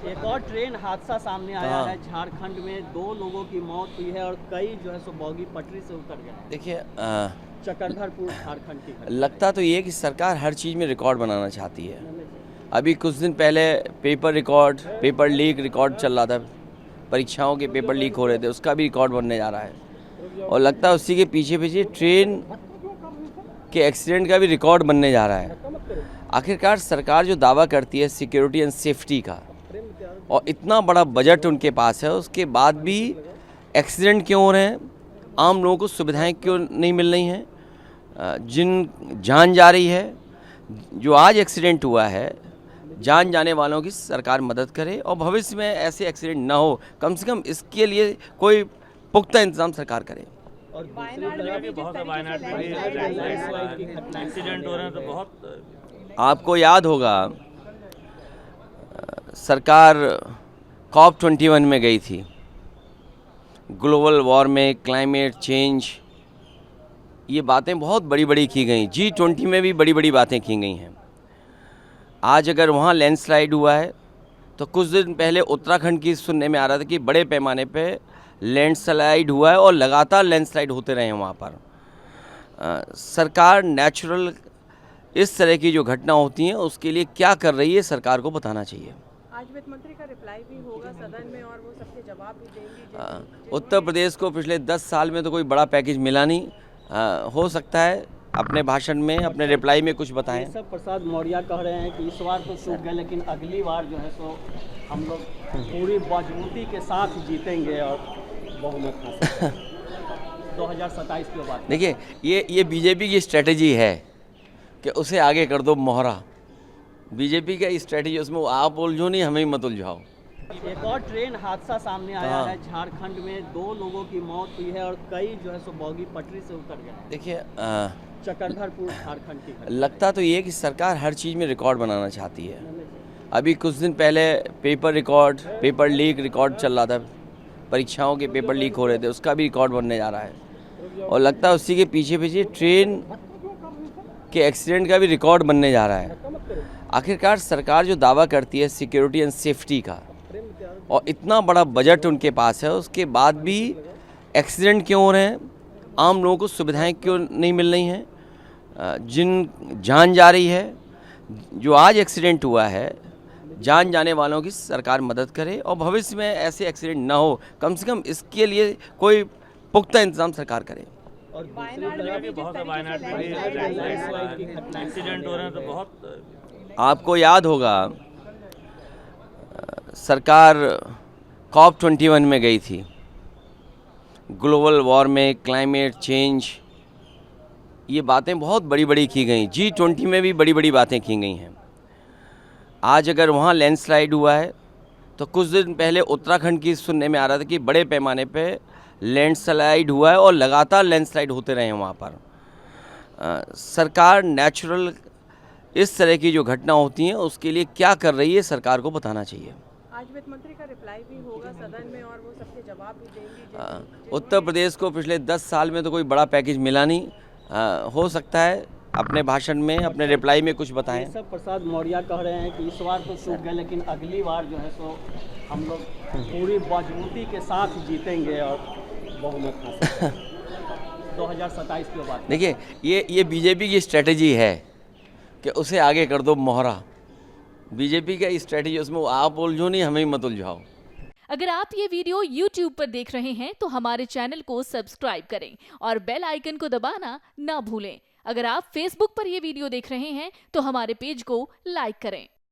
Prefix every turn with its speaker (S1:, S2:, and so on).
S1: एक और ट्रेन हादसा सामने आया है झारखंड में, 2 लोगों की मौत हुई है और कई जो है सो बोगी पटरी से उतर गए।
S2: देखिए
S1: चक्रधरपुर झारखंड की घटना।
S2: लगता तो ये कि सरकार हर चीज़ में रिकॉर्ड बनाना चाहती है। अभी कुछ दिन पहले पेपर लीक रिकॉर्ड चल रहा था, परीक्षाओं के पेपर लीक हो रहे थे, उसका भी रिकॉर्ड बनने जा रहा है। और लगता है उसी के पीछे पीछे ट्रेन के एक्सीडेंट का भी रिकॉर्ड बनने जा रहा है। आखिरकार सरकार जो दावा करती है सिक्योरिटी एंड सेफ्टी का, और इतना बड़ा बजट उनके पास है, उसके बाद भी एक्सीडेंट क्यों हो रहे हैं, आम लोगों को सुविधाएं क्यों नहीं मिल रही हैं, जिन जान जा रही है, जो आज एक्सीडेंट हुआ है, जान जाने वालों की सरकार मदद करे और भविष्य में ऐसे एक्सीडेंट ना हो, कम से कम इसके लिए कोई पुख्ता इंतजाम सरकार करे।
S1: और
S3: एक्सीडेंट हो रहे हैं तो बहुत।
S2: आपको याद होगा सरकार COP21 में गई थी, ग्लोबल वार्मिंग, क्लाइमेट चेंज, ये बातें बहुत बड़ी बड़ी की गई। G20 में भी बड़ी बड़ी बातें की गई हैं। आज अगर वहाँ लैंडस्लाइड हुआ है तो कुछ दिन पहले उत्तराखंड की सुनने में आ रहा था कि बड़े पैमाने पे लैंडस्लाइड हुआ है और लगातार लैंडस्लाइड होते रहे हैं वहाँ पर। सरकार नेचुरल इस तरह की जो घटना होती हैं उसके लिए क्या कर रही है, सरकार को बताना चाहिए।
S4: आज वित्त मंत्री का रिप्लाई भी होगा सदन में और वो सबके जवाब भी देंगी।
S2: उत्तर प्रदेश को पिछले 10 साल में तो कोई बड़ा पैकेज मिला नहीं। हो सकता है अपने भाषण में, अपने रिप्लाई में कुछ बताएं।
S1: सब प्रसाद मौर्य कह रहे हैं कि इस बार तो चूक गए, लेकिन अगली बार जो है सो हम लोग पूरी मजबूती के साथ जीतेंगे और बहुमत हासिल 2027 की बात।
S2: देखिए ये बीजेपी की स्ट्रेटजी है कि उसे आगे कर दो मोहरा। बीजेपी का स्ट्रेटजी, उसमें आप उलझो नहीं, हमें मत उलझाओ।
S1: एक और ट्रेन हादसा सामने आया है झारखंड में, 2 लोगों की मौत हुई है और कई जो है सो बोगी पटरी से उतर गए।
S2: देखिए
S1: चक्रधरपुर झारखंड की घटना।
S2: लगता तो ये कि सरकार हर चीज़ में रिकॉर्ड बनाना चाहती है। अभी कुछ दिन पहले पेपर लीक रिकॉर्ड चल रहा था, परीक्षाओं के पेपर लीक हो रहे थे, उसका भी रिकॉर्ड बनने जा रहा है। और लगता है उसी के पीछे पीछे ट्रेन के एक्सीडेंट का भी रिकॉर्ड बनने जा रहा है। आखिरकार सरकार जो दावा करती है सिक्योरिटी एंड सेफ्टी का, और इतना बड़ा बजट उनके पास है, उसके बाद भी एक्सीडेंट क्यों हो रहे हैं, आम लोगों को सुविधाएं क्यों नहीं मिल रही हैं, जिन जान जा रही है, जो आज एक्सीडेंट हुआ है, जान जाने वालों की सरकार मदद करे और भविष्य में ऐसे एक्सीडेंट ना हो, कम से कम इसके लिए कोई पुख्ता इंतजाम सरकार करे।
S1: और
S3: एक्सीडेंट हो रहे हैं तो बहुत।
S2: आपको याद होगा सरकार COP21 में गई थी, ग्लोबल वार्मिंग, क्लाइमेट चेंज, ये बातें बहुत बड़ी बड़ी की गई। G20 में भी बड़ी बड़ी बातें की गई हैं। आज अगर वहाँ लैंडस्लाइड हुआ है तो कुछ दिन पहले उत्तराखंड की सुनने में आ रहा था कि बड़े पैमाने पे लैंडस्लाइड हुआ है और लगातार लैंडस्लाइड होते रहे हैं वहाँ पर। सरकार नेचुरल इस तरह की जो घटना होती हैं उसके लिए क्या कर रही है, सरकार को बताना चाहिए।
S4: आज वित्त मंत्री का रिप्लाई भी होगा सदन में और वो सबके जवाब भी देंगी।
S2: उत्तर प्रदेश को पिछले 10 साल में तो कोई बड़ा पैकेज मिला नहीं। हो सकता है अपने भाषण में, अपने रिप्लाई में कुछ बताएं।
S1: सब प्रसाद मौर्य कह रहे हैं कि इस बार तो चूक गए, लेकिन अगली बार जो है सो हम लोग पूरी मजबूती के साथ जीतेंगे और बहुमत हासिल 2027 की बात।
S2: देखिए ये बीजेपी की स्ट्रेटजी है कि उसे आगे कर दो मोहरा। बीजेपी का स्ट्रेटजी, उसमें आप उलझो नहीं, हमें मत उलझाओ।
S5: अगर आप ये वीडियो YouTube पर देख रहे हैं तो हमारे चैनल को सब्सक्राइब करें और बेल आइकन को दबाना ना भूलें। अगर आप Facebook पर ये वीडियो देख रहे हैं तो हमारे पेज को लाइक करें।